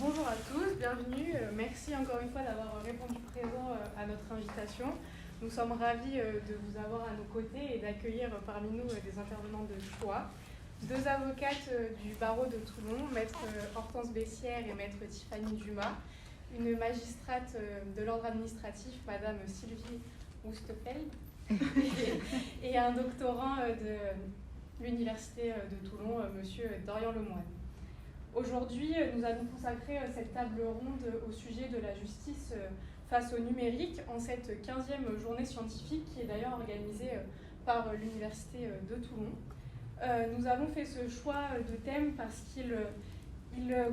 Bonjour à tous, bienvenue. Merci encore une fois d'avoir répondu présent à notre invitation. Nous sommes ravis de vous avoir à nos côtés et d'accueillir parmi nous des intervenants de choix. Deux avocates du barreau de Toulon, maître Hortense Bessière et maître Tiffany Dumas. Une magistrate de l'ordre administratif, madame Sylvie Oustefeld. et un doctorant de l'université de Toulon, monsieur Dorian Lemoine. Aujourd'hui, nous allons consacrer cette table ronde au sujet de la justice face au numérique en cette 15e journée scientifique qui est d'ailleurs organisée par l'Université de Toulon. Nous avons fait ce choix de thème parce qu'il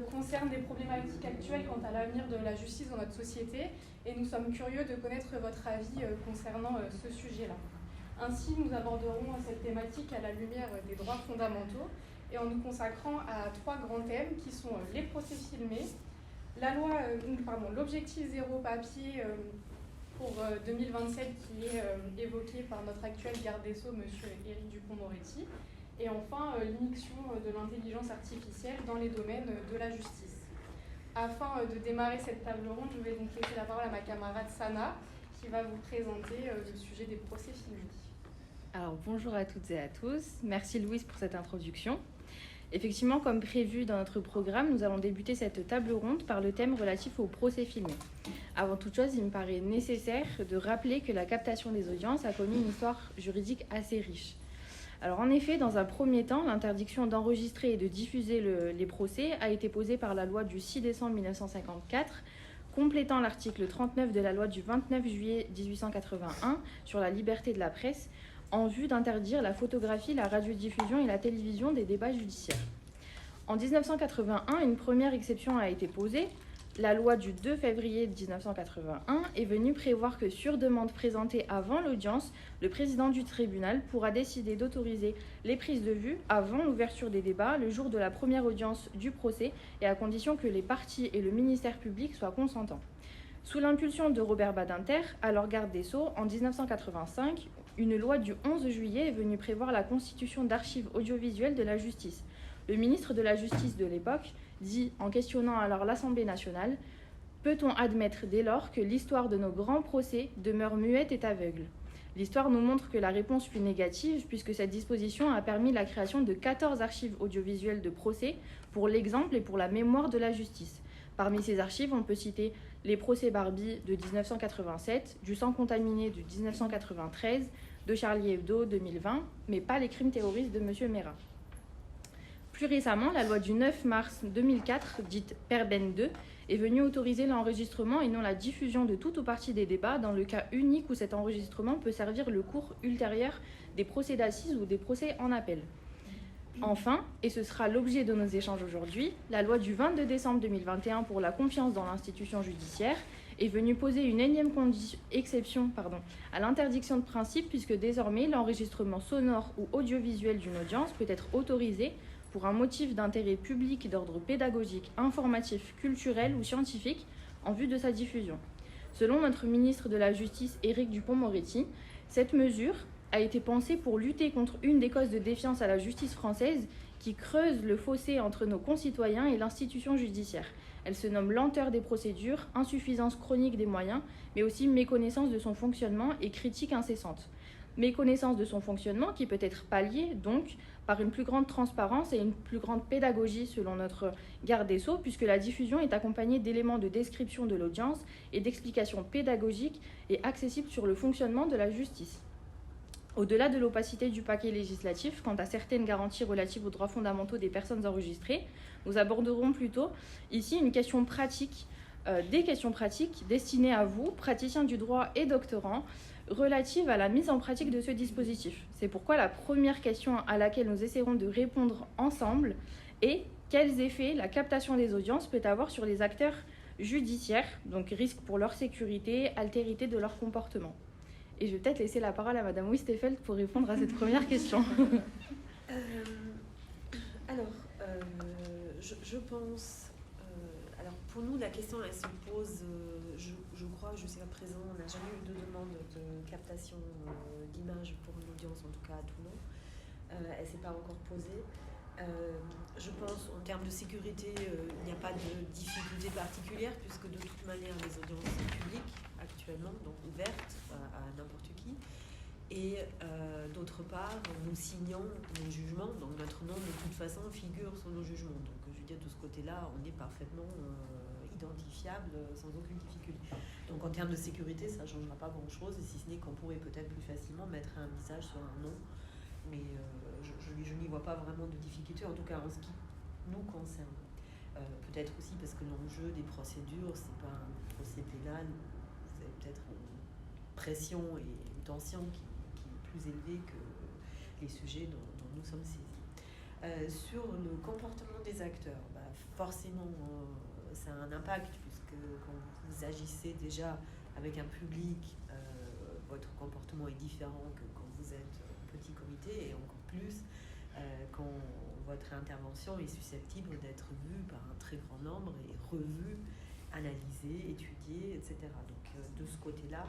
concerne des problématiques actuelles quant à l'avenir de la justice dans notre société et nous sommes curieux de connaître votre avis concernant ce sujet-là. Ainsi, nous aborderons cette thématique à la lumière des droits fondamentaux et en nous consacrant à trois grands thèmes qui sont les procès filmés, l'objectif zéro papier pour 2027 qui est évoqué par notre actuel garde des Sceaux, M. Éric Dupond-Moretti, et enfin l'immixtion de l'intelligence artificielle dans les domaines de la justice. Afin de démarrer cette table ronde, je vais donc laisser la parole à ma camarade Sana qui va vous présenter le sujet des procès filmés. Alors bonjour à toutes et à tous, merci Louise pour cette introduction. Effectivement, comme prévu dans notre programme, nous allons débuter cette table ronde par le thème relatif aux procès filmés. Avant toute chose, il me paraît nécessaire de rappeler que la captation des audiences a connu une histoire juridique assez riche. Alors en effet, dans un premier temps, l'interdiction d'enregistrer et de diffuser les procès a été posée par la loi du 6 décembre 1954, complétant l'article 39 de la loi du 29 juillet 1881 sur la liberté de la presse, en vue d'interdire la photographie, la radiodiffusion et la télévision des débats judiciaires. En 1981, une première exception a été posée. La loi du 2 février 1981 est venue prévoir que sur demande présentée avant l'audience, le président du tribunal pourra décider d'autoriser les prises de vue avant l'ouverture des débats le jour de la première audience du procès et à condition que les parties et le ministère public soient consentants. Sous l'impulsion de Robert Badinter, alors garde des Sceaux, en 1985, une loi du 11 juillet est venue prévoir la constitution d'archives audiovisuelles de la justice. Le ministre de la Justice de l'époque dit, en questionnant alors l'Assemblée nationale, « Peut-on admettre dès lors que l'histoire de nos grands procès demeure muette et aveugle ?» L'histoire nous montre que la réponse fut négative puisque cette disposition a permis la création de 14 archives audiovisuelles de procès pour l'exemple et pour la mémoire de la justice. Parmi ces archives, on peut citer les procès Barbie de 1987, du sang contaminé de 1993, de Charlie Hebdo 2020, mais pas les crimes terroristes de M. Mera. Plus récemment, la loi du 9 mars 2004, dite Perben 2, est venue autoriser l'enregistrement et non la diffusion de tout ou partie des débats dans le cas unique où cet enregistrement peut servir le cours ultérieur des procès d'assises ou des procès en appel. Enfin, et ce sera l'objet de nos échanges aujourd'hui, la loi du 22 décembre 2021 pour la confiance dans l'institution judiciaire est venue poser une énième exception à l'interdiction de principe puisque désormais l'enregistrement sonore ou audiovisuel d'une audience peut être autorisé pour un motif d'intérêt public d'ordre pédagogique, informatif, culturel ou scientifique en vue de sa diffusion. Selon notre ministre de la Justice, Éric Dupond-Moretti, cette mesure a été pensée pour lutter contre une des causes de défiance à la justice française qui creuse le fossé entre nos concitoyens et l'institution judiciaire. Elle se nomme lenteur des procédures, insuffisance chronique des moyens, mais aussi méconnaissance de son fonctionnement et critique incessante. Méconnaissance de son fonctionnement qui peut être palliée, donc, par une plus grande transparence et une plus grande pédagogie selon notre garde des Sceaux, puisque la diffusion est accompagnée d'éléments de description de l'audience et d'explications pédagogiques et accessibles sur le fonctionnement de la justice. Au-delà de l'opacité du paquet législatif, quant à certaines garanties relatives aux droits fondamentaux des personnes enregistrées, nous aborderons plutôt ici des questions pratiques destinées à vous, praticiens du droit et doctorants, relatives à la mise en pratique de ce dispositif. C'est pourquoi la première question à laquelle nous essaierons de répondre ensemble est quels effets la captation des audiences peut avoir sur les acteurs judiciaires, donc risque pour leur sécurité, altérité de leur comportement. Et je vais peut-être laisser la parole à Madame Oustefeld pour répondre à cette première question. Je pense... alors, pour nous, la question, elle se pose, je crois, jusqu'à présent, on n'a jamais eu de demande de captation d'image pour une audience, en tout cas à Toulon. Elle ne s'est pas encore posée. Je pense en termes de sécurité, il n'y a pas de difficulté particulière puisque de toute manière les audiences sont publiques actuellement, donc ouvertes à n'importe qui. Et d'autre part, nous signons nos jugements, donc notre nom de toute façon figure sur nos jugements. Donc je veux dire, de ce côté-là, on est parfaitement identifiable sans aucune difficulté. Donc en termes de sécurité, ça ne changera pas grand-chose, si ce n'est qu'on pourrait peut-être plus facilement mettre un visage sur un nom. Mais je n'y vois pas vraiment de difficulté, en tout cas en ce qui nous concerne. Peut-être aussi parce que l'enjeu des procédures, c'est pas un procès pénal, vous avez peut-être une pression et une tension qui est plus élevée que les sujets dont nous sommes saisis. Sur le comportement des acteurs, forcément ça a un impact puisque quand vous agissez déjà avec un public, votre comportement est différent que quand vous êtes petit comité et encore plus quand votre intervention est susceptible d'être vue par un très grand nombre et revue, analysée, étudiée, etc. Donc de ce côté-là,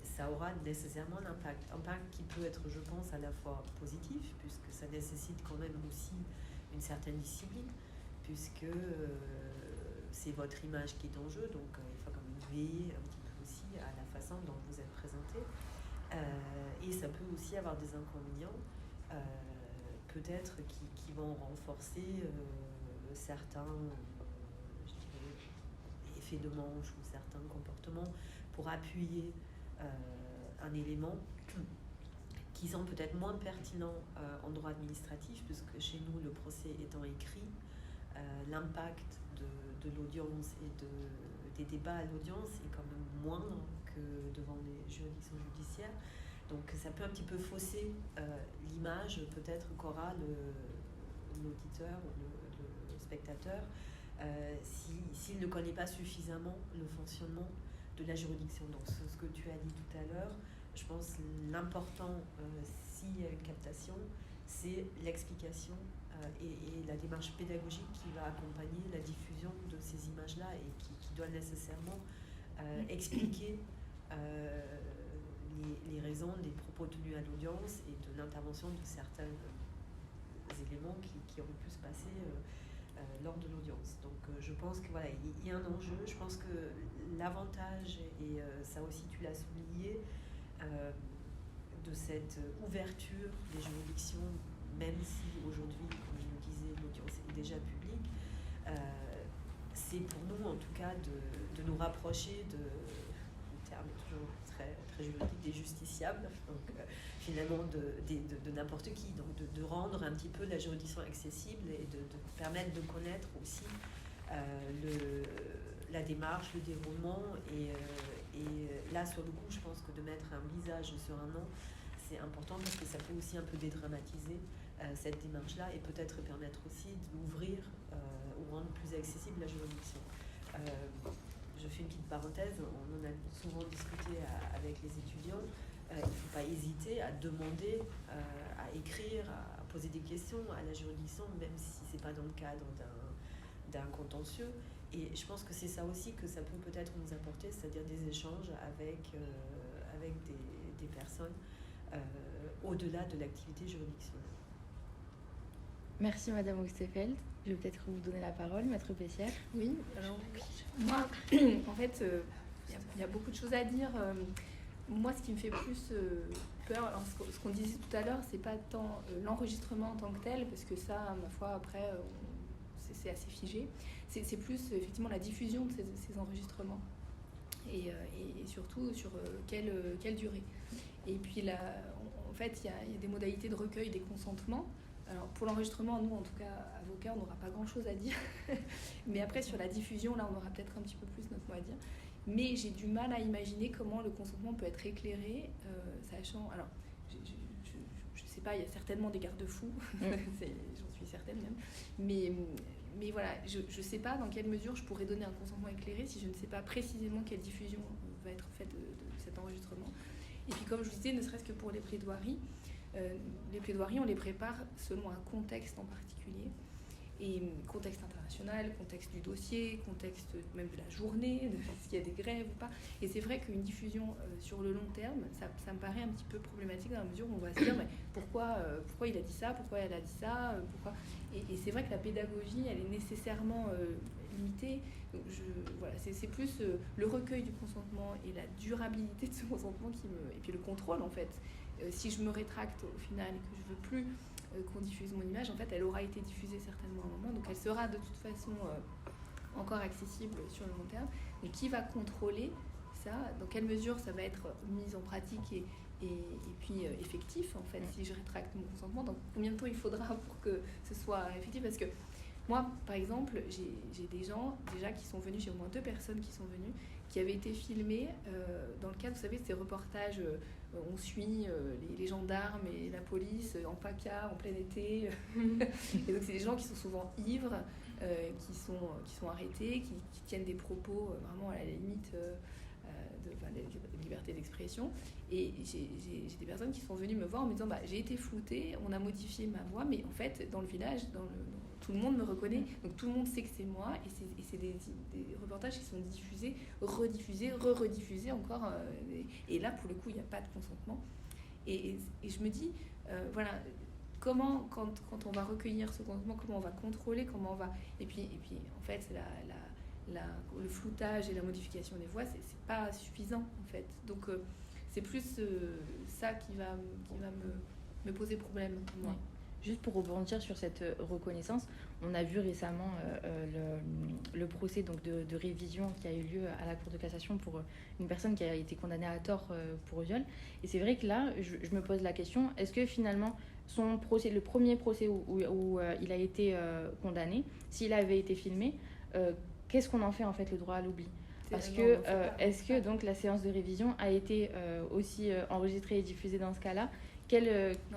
ça aura nécessairement un impact qui peut être, je pense, à la fois positif, puisque ça nécessite quand même aussi une certaine discipline, puisque c'est votre image qui est en jeu, donc il faut quand même veiller un petit peu aussi à la façon dont vous êtes présenté. Et ça peut aussi avoir des inconvénients, peut-être qui vont renforcer certains effets de manche ou certains comportements pour appuyer un élément qui sont peut-être moins pertinents en droit administratif, puisque chez nous, le procès étant écrit, l'impact de l'audience et des débats à l'audience est quand même moindre que devant les juridictions judiciaires. Donc ça peut un petit peu fausser l'image peut-être qu'aura l'auditeur ou le spectateur s'il ne connaît pas suffisamment le fonctionnement de la juridiction. Donc ce que tu as dit tout à l'heure, je pense l'important s'il y a une captation, c'est l'explication et la démarche pédagogique qui va accompagner la diffusion de ces images-là et qui doit nécessairement expliquer les raisons des propos tenus à l'audience et de l'intervention de certains éléments qui ont pu se passer lors de l'audience. Donc je pense que voilà, il y a un enjeu. Je pense que l'avantage, et ça aussi tu l'as souligné, de cette ouverture des juridictions, même si aujourd'hui, comme je le disais, l'audience est déjà publique, c'est pour nous en tout cas de nous rapprocher le terme est toujours très, très juridique, des justiciables, donc finalement de n'importe qui, donc de rendre un petit peu la juridiction accessible et de permettre de connaître aussi la démarche, le déroulement et là sur le coup je pense que de mettre un visage sur un nom c'est important parce que ça peut aussi un peu dédramatiser cette démarche-là et peut-être permettre aussi d'ouvrir ou rendre plus accessible la juridiction. Je fais une petite parenthèse, on en a souvent discuté avec les étudiants. Il ne faut pas hésiter à demander, à écrire, à poser des questions à la juridiction, même si ce n'est pas dans le cadre d'un contentieux. Et je pense que c'est ça aussi que ça peut peut-être nous apporter, c'est-à-dire des échanges avec des personnes au-delà de l'activité juridictionnelle. Merci Madame Oxtefeld. Je vais peut-être vous donner la parole, Maître Pessière. Oui, alors moi, en fait, il y a beaucoup de choses à dire. Moi, ce qui me fait plus peur, alors, ce qu'on disait tout à l'heure, c'est pas tant l'enregistrement en tant que tel, parce que ça, ma foi, après, c'est assez figé. C'est plus effectivement la diffusion de ces enregistrements et surtout sur quelle durée. Et puis là, en fait, il y a des modalités de recueil des consentements. Alors pour l'enregistrement, nous en tout cas, avocats, on n'aura pas grand-chose à dire. Mais après sur la diffusion, là on aura peut-être un petit peu plus notre mot à dire. Mais j'ai du mal à imaginer comment le consentement peut être éclairé, sachant... Alors, je sais pas, il y a certainement des garde-fous, j'en suis certaine même. Mais voilà, je ne sais pas dans quelle mesure je pourrais donner un consentement éclairé si je ne sais pas précisément quelle diffusion va être faite de cet enregistrement. Et puis comme je vous disais, ne serait-ce que pour les plaidoiries, on les prépare selon un contexte en particulier. Et contexte international, contexte du dossier, contexte même de la journée, de s'il y a des grèves ou pas. Et c'est vrai qu'une diffusion sur le long terme, ça me paraît un petit peu problématique dans la mesure où on va se dire mais pourquoi il a dit ça, pourquoi elle a dit ça, pourquoi... Et c'est vrai que la pédagogie, elle est nécessairement limitée. Donc voilà, c'est plus le recueil du consentement et la durabilité de ce consentement et puis le contrôle en fait. Si je me rétracte au final et que je veux plus qu'on diffuse mon image, en fait, elle aura été diffusée certainement à un moment, donc elle sera de toute façon encore accessible sur le long terme. Mais qui va contrôler ça? Dans quelle mesure ça va être mis en pratique et puis effectif, en fait, si je rétracte mon consentement? Dans combien de temps il faudra pour que ce soit effectif? Parce que moi, par exemple, j'ai des gens déjà qui sont venus, j'ai au moins 2 personnes qui sont venues, qui avaient été filmées dans le cadre, vous savez, de ces reportages, on suit les gendarmes et la police en PACA, en plein été. Et donc c'est des gens qui sont souvent ivres, qui sont arrêtés, qui tiennent des propos vraiment à la limite de liberté d'expression. Et j'ai des personnes qui sont venues me voir en me disant j'ai été floutée, on a modifié ma voix, mais en fait dans le village, tout le monde me reconnaît, donc tout le monde sait que c'est moi, et c'est des reportages qui sont diffusés, rediffusés, rediffusés encore, et là pour le coup il n'y a pas de consentement. Et je me dis, voilà, comment, quand on va recueillir ce consentement, comment on va contrôler, comment on va... Et puis en fait le floutage et la modification des voix, c'est pas suffisant en fait. Donc c'est plus ça qui va me poser problème pour moi. Oui. Juste pour rebondir sur cette reconnaissance, on a vu récemment le procès donc, de révision qui a eu lieu à la Cour de cassation pour une personne qui a été condamnée à tort pour viol. Et c'est vrai que là, je me pose la question, est-ce que finalement, son procès, le premier procès où il a été condamné, s'il avait été filmé, qu'est-ce qu'on en fait en fait le droit à l'oubli? Parce que est-ce que donc la séance de révision a été aussi enregistrée et diffusée dans ce cas-là?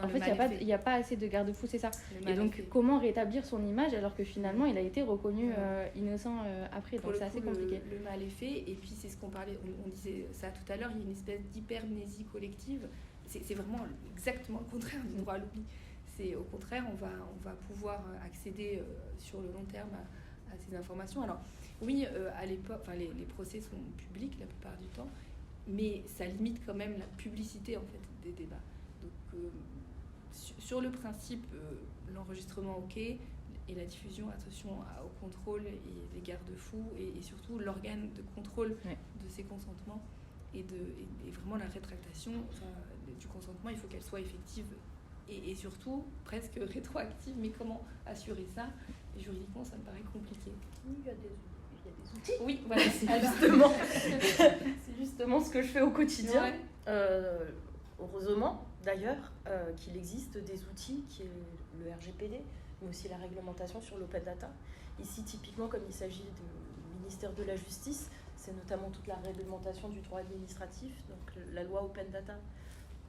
En fait, il n'y a pas assez de garde-fous, c'est ça. Et donc, comment rétablir son image alors que finalement, il a été reconnu innocent après? Donc, c'est assez compliqué. Le mal est fait. Et puis, c'est ce qu'on parlait, on disait ça tout à l'heure, il y a une espèce d'hypermnésie collective. C'est vraiment exactement le contraire du droit à l'oubli. C'est au contraire, on va pouvoir accéder sur le long terme à ces informations. Alors, oui, à l'époque, les procès sont publics la plupart du temps, mais ça limite quand même la publicité en fait des débats. Donc, sur le principe, l'enregistrement ok, et la diffusion, attention au contrôle et les garde-fous, et surtout l'organe de contrôle de ces consentements et vraiment la rétractation du consentement, il faut qu'elle soit effective et surtout presque rétroactive. Mais comment assurer ça? Et juridiquement, ça me paraît compliqué. Il y a des outils. Oui, voilà, C'est justement ce que je fais au quotidien. Ouais. Heureusement, d'ailleurs, qu'il existe des outils, qui est le RGPD, mais aussi la réglementation sur l'open data. Ici, typiquement, comme il s'agit du ministère de la Justice, c'est notamment toute la réglementation du droit administratif, donc la loi open data.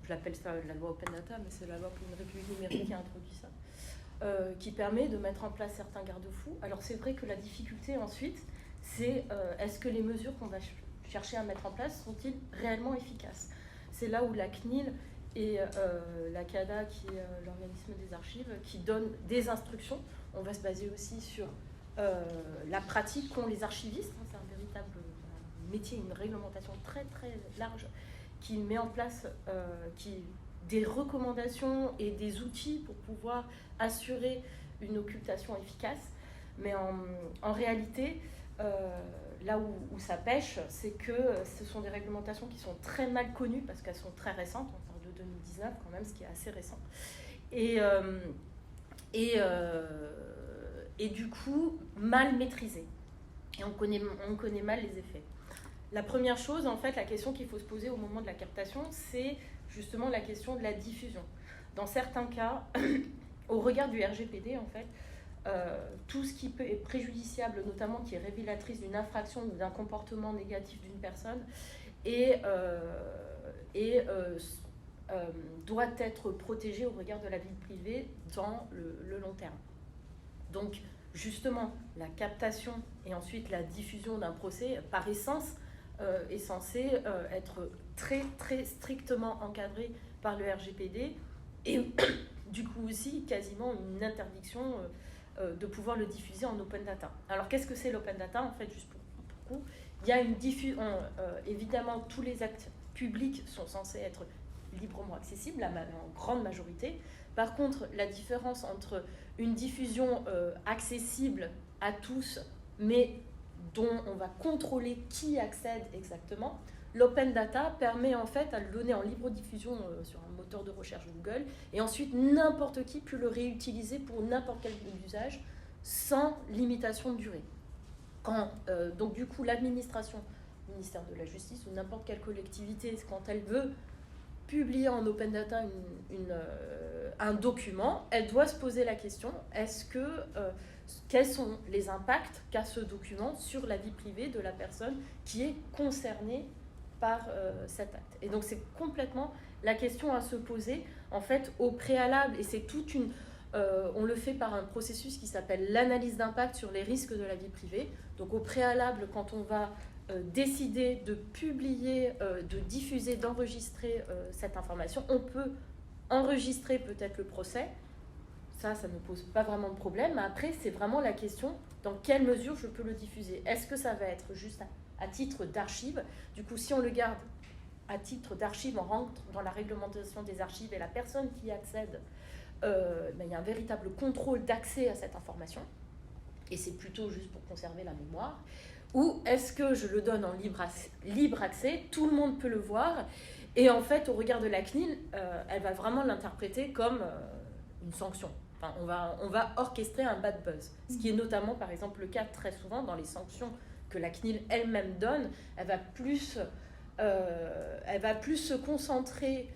Je l'appelle ça la loi open data, mais c'est la loi pour une république numérique qui a introduit ça, qui permet de mettre en place certains garde-fous. Alors c'est vrai que la difficulté ensuite, c'est est-ce que les mesures qu'on va chercher à mettre en place sont-ils réellement efficaces? C'est là où la CNIL et la CADA, qui est l'organisme des archives, qui donne des instructions. On va se baser aussi sur la pratique qu'ont les archivistes. C'est un véritable métier, une réglementation très très large qui met en place des recommandations et des outils pour pouvoir assurer une occultation efficace. Mais en réalité, là où ça pêche, c'est que ce sont des réglementations qui sont très mal connues parce qu'elles sont très récentes, on parle de 2019 quand même, ce qui est assez récent. Et du coup, mal maîtrisées. Et on connaît mal les effets. La première chose, en fait, la question qu'il faut se poser au moment de la captation, c'est justement la question de la diffusion. Dans certains cas, au regard du RGPD, en fait, tout ce qui est préjudiciable, notamment qui est révélatrice d'une infraction ou d'un comportement négatif d'une personne, doit être protégé au regard de la vie privée dans le long terme. Donc, justement, la captation et ensuite la diffusion d'un procès, par essence, est censée être très, très strictement encadrée par le RGPD et du coup aussi quasiment une interdiction de pouvoir le diffuser en open data. Alors qu'est-ce que c'est l'open data? En fait, juste pour coup, il y a une diffusion, évidemment tous les actes publics sont censés être librement accessibles, en grande majorité. Par contre, la différence entre une diffusion accessible à tous, mais dont on va contrôler qui accède exactement, l'open data permet en fait à le donner en libre diffusion sur un moteur de recherche Google, et ensuite n'importe qui peut le réutiliser pour n'importe quel usage sans limitation de durée. Donc du coup l'administration, le ministère de la Justice ou n'importe quelle collectivité, quand elle veut publier en open data un document, elle doit se poser la question, quels sont les impacts qu'a ce document sur la vie privée de la personne qui est concernée par cet acte. Et donc c'est complètement la question à se poser en fait au préalable, et c'est toute une... on le fait par un processus qui s'appelle l'analyse d'impact sur les risques de la vie privée. Donc au préalable, quand on va décider de publier, de diffuser, d'enregistrer cette information, on peut enregistrer peut-être le procès. Ça ne pose pas vraiment de problème. Mais après, c'est vraiment la question, dans quelle mesure je peux le diffuser. Est-ce que ça va être juste à titre d'archive? Du coup, si on le garde à titre d'archive, on rentre dans la réglementation des archives et la personne qui y accède, il y a un véritable contrôle d'accès à cette information. Et c'est plutôt juste pour conserver la mémoire. Ou est-ce que je le donne en libre accès, tout le monde peut le voir, et en fait, au regard de la CNIL, elle va vraiment l'interpréter comme une sanction. Enfin, on va orchestrer un bad buzz, ce qui est notamment, par exemple, le cas très souvent dans les sanctions que la CNIL elle-même donne. Elle va plus se concentrer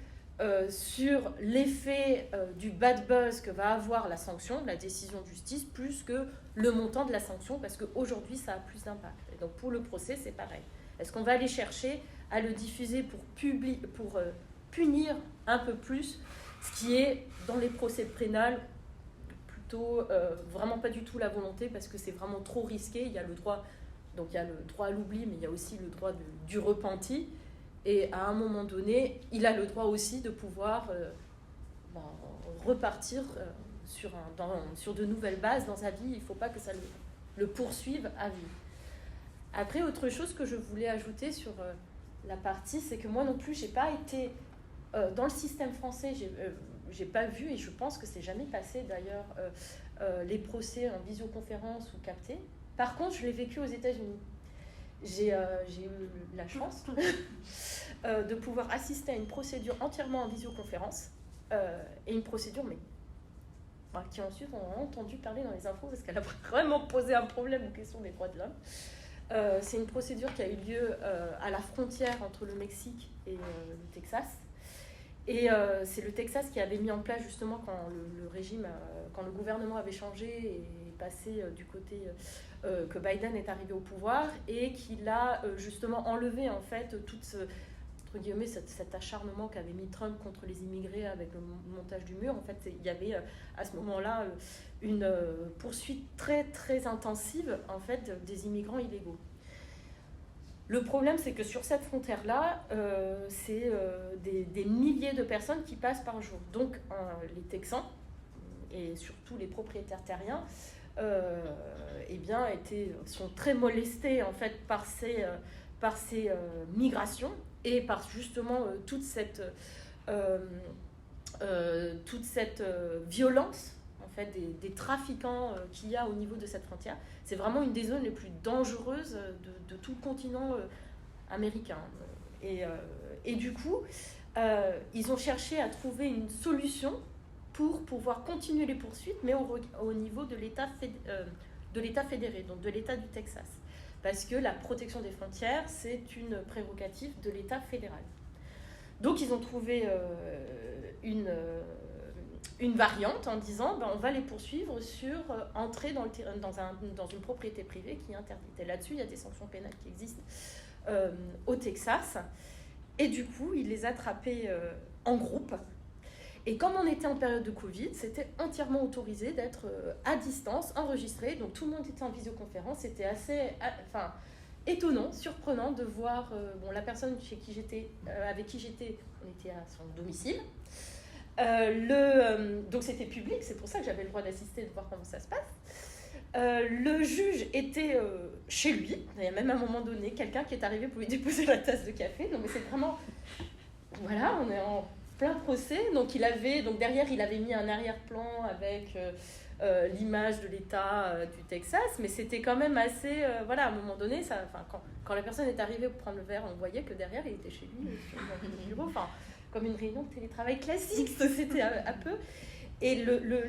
sur l'effet du bad buzz que va avoir la sanction, la décision de justice, plus que le montant de la sanction, parce qu'aujourd'hui, ça a plus d'impact. Et donc, pour le procès, c'est pareil. Est-ce qu'on va aller chercher à le diffuser pour punir un peu plus, ce qui est, dans les procès pénals, plutôt vraiment pas du tout la volonté, parce que c'est vraiment trop risqué. Il y a le droit à l'oubli, mais il y a aussi le droit du repenti. Et à un moment donné, il a le droit aussi de pouvoir repartir sur de nouvelles bases dans sa vie. Il ne faut pas que ça le poursuive à vie. Après, autre chose que je voulais ajouter sur la partie, c'est que moi non plus, j'ai pas été dans le système français, j'ai pas vu, et je pense que c'est jamais passé d'ailleurs, les procès en visioconférence ou captés. Par contre, je l'ai vécu aux États-Unis. J'ai eu la chance de pouvoir assister à une procédure entièrement en visioconférence, et une procédure qui ensuite on a entendu parler dans les infos parce qu'elle a vraiment posé un problème aux questions des droits de l'homme. C'est une procédure qui a eu lieu à la frontière entre le Mexique et le Texas. Et c'est le Texas qui avait mis en place justement quand le gouvernement avait changé et passé du côté que Biden est arrivé au pouvoir, et qu'il a justement enlevé en fait entre guillemets cet acharnement qu'avait mis Trump contre les immigrés avec le montage du mur. En fait, il y avait à ce moment-là une poursuite très très intensive en fait des immigrants illégaux. Le problème, c'est que sur cette frontière-là, c'est des milliers de personnes qui passent par jour. Donc, les Texans, et surtout les propriétaires terriens, sont très molestés en fait, par ces migrations et par justement toute cette violence en fait, des trafiquants qu'il y a au niveau de cette frontière. C'est vraiment une des zones les plus dangereuses de tout le continent américain. Et du coup, ils ont cherché à trouver une solution pour pouvoir continuer les poursuites, mais au niveau de l'État fédéré, donc de l'État du Texas. Parce que la protection des frontières, c'est une prérogative de l'État fédéral. Donc ils ont trouvé une variante en disant on va les poursuivre sur entrer dans une propriété privée qui est interdite. Et là-dessus, il y a des sanctions pénales qui existent au Texas. Et du coup, ils les attrapaient en groupe. Et comme on était en période de Covid, c'était entièrement autorisé d'être à distance, enregistré. Donc tout le monde était en visioconférence. C'était assez étonnant, surprenant de voir la personne avec qui j'étais, on était à son domicile. Donc c'était public, c'est pour ça que j'avais le droit d'assister et de voir comment ça se passe. Le juge était chez lui. Il y a même à un moment donné quelqu'un qui est arrivé pour lui déposer la tasse de café. Non mais c'est vraiment... Voilà, on est en plein procès. Donc derrière, il avait mis un arrière-plan avec l'image de l'État du Texas. Mais c'était quand même assez... voilà, à un moment donné, quand la personne est arrivée pour prendre le verre, on voyait que derrière, il était chez lui, sur le bureau. Enfin, comme une réunion de télétravail classique, c'était un peu... Et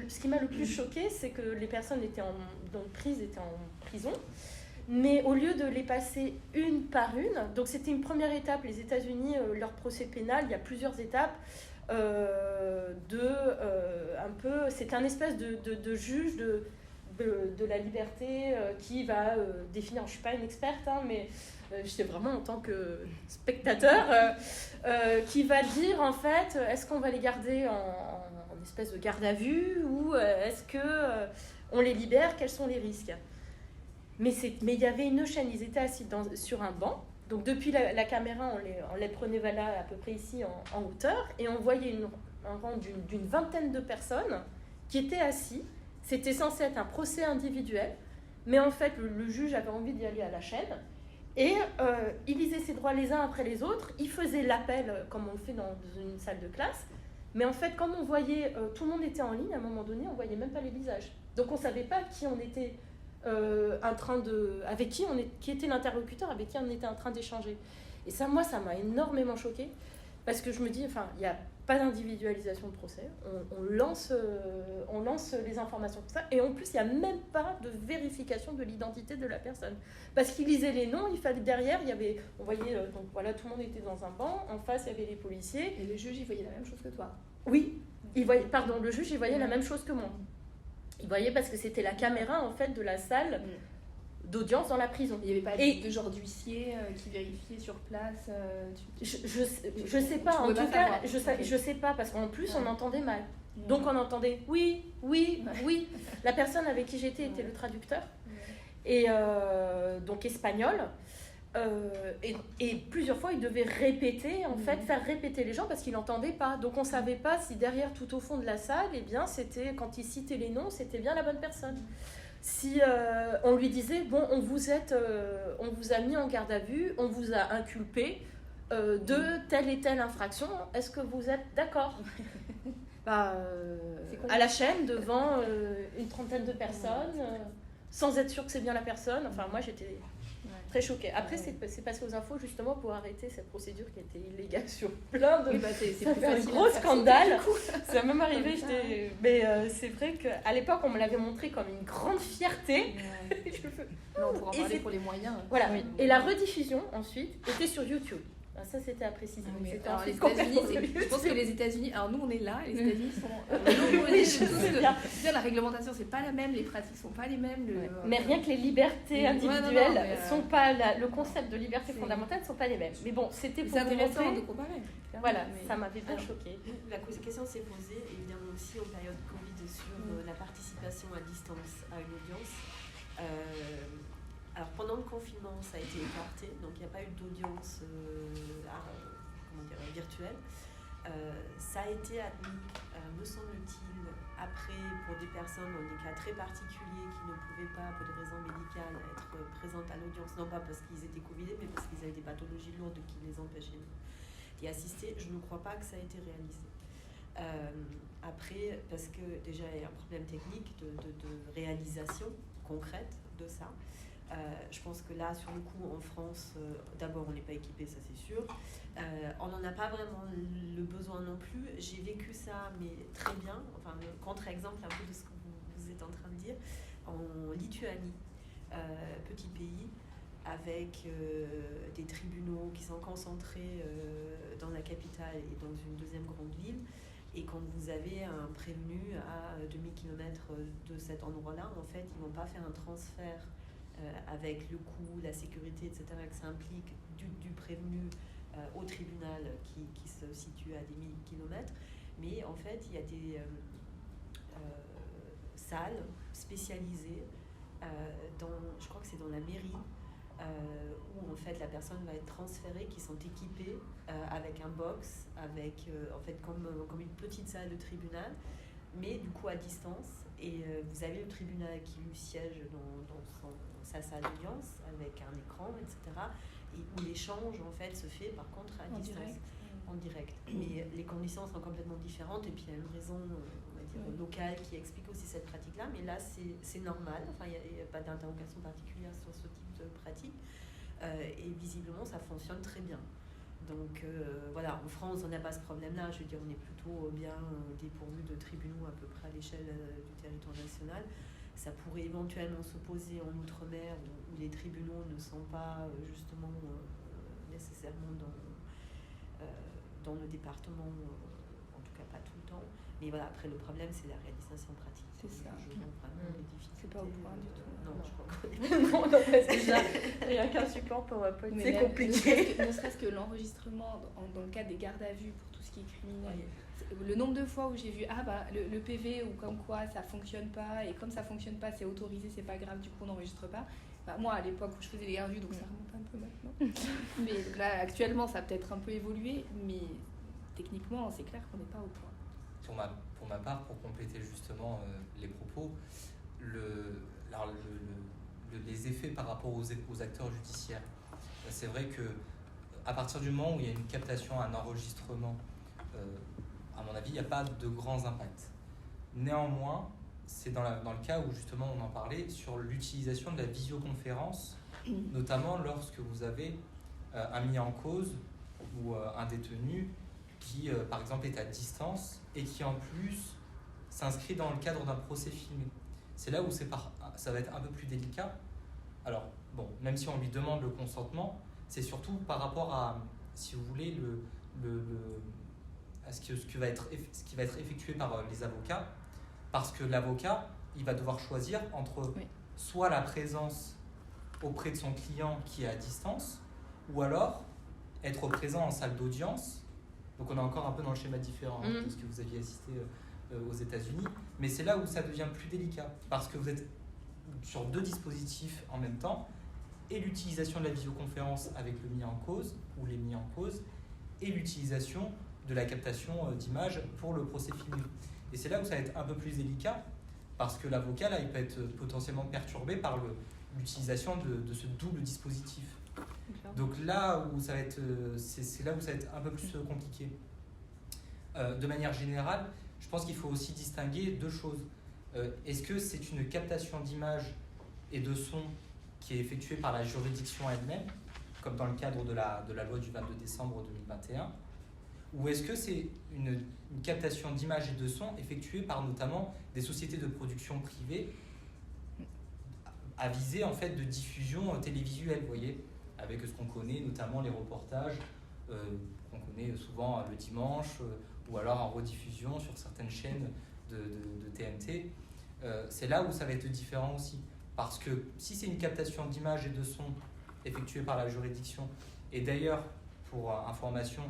ce qui m'a le plus choqué, c'est que les personnes étaient en prison, mais au lieu de les passer une par une, donc c'était une première étape, les États-Unis, leur procès pénal, il y a plusieurs étapes, c'est un espèce de juge de la liberté qui va définir, je ne suis pas une experte, hein, mais j'étais vraiment en tant que spectateur, qui va dire en fait, est-ce qu'on va les garder en espèce de garde à vue ou est-ce que on les libère, quels sont les risques. Mais il y avait une chaîne, ils étaient assis sur un banc, donc depuis la caméra on les prenait à peu près ici en hauteur, et on voyait un rang d'une vingtaine de personnes qui étaient assis. C'était censé être un procès individuel, mais en fait le juge avait envie d'y aller à la chaîne, et il lisait ses droits les uns après les autres, il faisait l'appel comme on le fait dans une salle de classe. Mais en fait, comme on voyait, tout le monde était en ligne, à un moment donné, on ne voyait même pas les visages. Donc on ne savait pas qui on était qui était l'interlocuteur, avec qui on était en train d'échanger. Et ça, moi, ça m'a énormément choquée, parce que je me dis, enfin, il n'y a pas d'individualisation de procès, on lance les informations comme ça, et en plus, il n'y a même pas de vérification de l'identité de la personne. Parce qu'il lisait les noms, il fallait derrière, on voyait, donc voilà, tout le monde était dans un banc, en face, il y avait les policiers. Et le juge, il voyait la même chose que toi. Oui, le juge, il voyait la même chose que moi. Il voyait parce que c'était la caméra, en fait, de la salle d'audience dans la prison. Il n'y avait pas de genre d'huissier qui vérifiait sur place Je sais pas, en tout cas, je sais pas, parce qu'en plus, on entendait mal. Donc on entendait oui. La personne avec qui j'étais était le traducteur, et donc espagnol. Et plusieurs fois, il devait répéter, en fait, faire répéter les gens parce qu'il n'entendait pas. Donc on ne savait pas si derrière, tout au fond de la salle, eh bien, c'était, quand il citait les noms, c'était bien la bonne personne. Si on lui disait, bon, on vous a mis en garde à vue, on vous a inculpé de telle et telle infraction, est-ce que vous êtes d'accord? À la chaîne, devant une trentaine de personnes, sans être sûr que c'est bien la personne. Enfin, moi, j'étais très choquée. Après, c'est passé aux infos justement pour arrêter cette procédure qui était illégale sur plein de... c'est plus un gros scandale. Ça m'est même arrivé. Mais c'est vrai qu'à l'époque, on me l'avait montré comme une grande fierté. On pourra en parler pour les moyens. Voilà. Et la rediffusion, ensuite, était sur YouTube. Ça, c'était à préciser. Alors, les États-Unis, je pense que les États-Unis, alors nous on est là, les États-Unis sont. La réglementation c'est pas la même, les pratiques sont pas les mêmes. Mais rien que les libertés individuelles sont pas le concept de liberté fondamentale sont pas les mêmes. Mais bon, c'était pour vous montrer. De comparer. Voilà, ça m'avait bien choquée. La question s'est posée évidemment aussi en période Covid sur la participation à distance à une audience. Alors pendant le confinement, ça a été écarté, donc il n'y a pas eu d'audience virtuelle. Ça a été admis, me semble-t-il, après pour des personnes dans des cas très particuliers qui ne pouvaient pas, pour des raisons médicales, être présentes à l'audience, non pas parce qu'ils étaient covidés, mais parce qu'ils avaient des pathologies lourdes qui les empêchaient d'y assister. Je ne crois pas que ça a été réalisé. Après, parce que déjà il y a un problème technique de réalisation concrète de ça. Je pense que là, sur le coup, en France, d'abord, on n'est pas équipé, ça c'est sûr. On n'en a pas vraiment le besoin non plus. J'ai vécu ça, mais très bien. Enfin, le contre-exemple un peu de ce que vous êtes en train de dire. En Lituanie, petit pays, avec des tribunaux qui sont concentrés dans la capitale et dans une deuxième grande ville. Et quand vous avez un prévenu à demi-kilomètre de cet endroit-là, en fait, ils ne vont pas faire un transfert avec le coût, la sécurité, etc., que ça implique du prévenu au tribunal qui se situe à des kilomètres. Mais en fait, il y a des salles spécialisées, je crois que c'est dans la mairie, où en fait la personne va être transférée, qui sont équipés avec un box, avec en fait comme une petite salle de tribunal, mais du coup à distance. Et vous avez le tribunal qui lui siège dans sa salle d'audience avec un écran, etc. Et où l'échange en fait se fait par contre à distance, en direct. Mais les conditions sont complètement différentes, et puis il y a une raison on va dire locale qui explique aussi cette pratique-là. Mais là c'est normal, enfin il n'y a pas d'interrogation particulière sur ce type de pratique, et visiblement ça fonctionne très bien. Donc voilà, en France, on n'a pas ce problème-là. Je veux dire, on est plutôt bien dépourvu de tribunaux à peu près à l'échelle du territoire national. Ça pourrait éventuellement s'opposer en Outre-mer, où les tribunaux ne sont pas justement nécessairement dans le département, en tout cas pas tout le temps. Mais voilà, après le problème, c'est la réalisation pratique. C'est ça. Je vois vraiment les difficultés. C'est pas au point du tout. Non, je crois que Non, parce que déjà, rien qu'un support PowerPoint, Mais c'est même, compliqué. Ne serait-ce que l'enregistrement dans le cadre des gardes à vue pour tout ce qui est criminel. Le nombre de fois où j'ai vu le PV ou comme quoi ça fonctionne pas, et comme ça fonctionne pas, c'est autorisé, c'est pas grave, du coup on n'enregistre pas. Moi à l'époque où je faisais les gardes à vue, donc ça remonte un peu maintenant. Mais là actuellement ça a peut-être un peu évolué, mais techniquement c'est clair qu'on n'est pas au point. Pour ma part, pour compléter justement les propos, les effets par rapport aux acteurs judiciaires, c'est vrai que à partir du moment où il y a une captation, un enregistrement, à mon avis, il n'y a pas de grands impacts. Néanmoins, c'est dans le cas où justement on en parlait, sur l'utilisation de la visioconférence, notamment lorsque vous avez un mis en cause ou un détenu qui, par exemple, est à distance et qui en plus s'inscrit dans le cadre d'un procès filmé. C'est là où ça va être un peu plus délicat. Alors, bon, même si on lui demande le consentement, c'est surtout par rapport à, si vous voulez, à ce qui va être effectué par les avocats, parce que l'avocat, il va devoir choisir entre soit la présence auprès de son client qui est à distance, ou alors être présent en salle d'audience. Donc on est encore un peu dans le schéma différent de ce que vous aviez assisté aux États-Unis, mais c'est là où ça devient plus délicat, parce que vous êtes sur deux dispositifs en même temps, et l'utilisation de la visioconférence avec le mis en cause, ou les mis en cause, et l'utilisation de la captation d'images pour le procès filmé. Et c'est là où ça va être un peu plus délicat, parce que l'avocat, là, il peut être potentiellement perturbé par l'utilisation de ce double dispositif. Donc là où ça va être, c'est là où ça va être un peu plus compliqué. De manière générale, je pense qu'il faut aussi distinguer deux choses. Est-ce que c'est une captation d'image et de son qui est effectuée par la juridiction elle-même, comme dans le cadre de la loi du 22 décembre 2021, ou est-ce que c'est une captation d'image et de son effectuée par notamment des sociétés de production privées à visée en fait de diffusion télévisuelle, vous voyez, avec ce qu'on connaît, notamment les reportages qu'on connaît souvent le dimanche, ou alors en rediffusion sur certaines chaînes de TNT. C'est là où ça va être différent aussi. Parce que si c'est une captation d'image et de son effectuée par la juridiction, et d'ailleurs, pour information,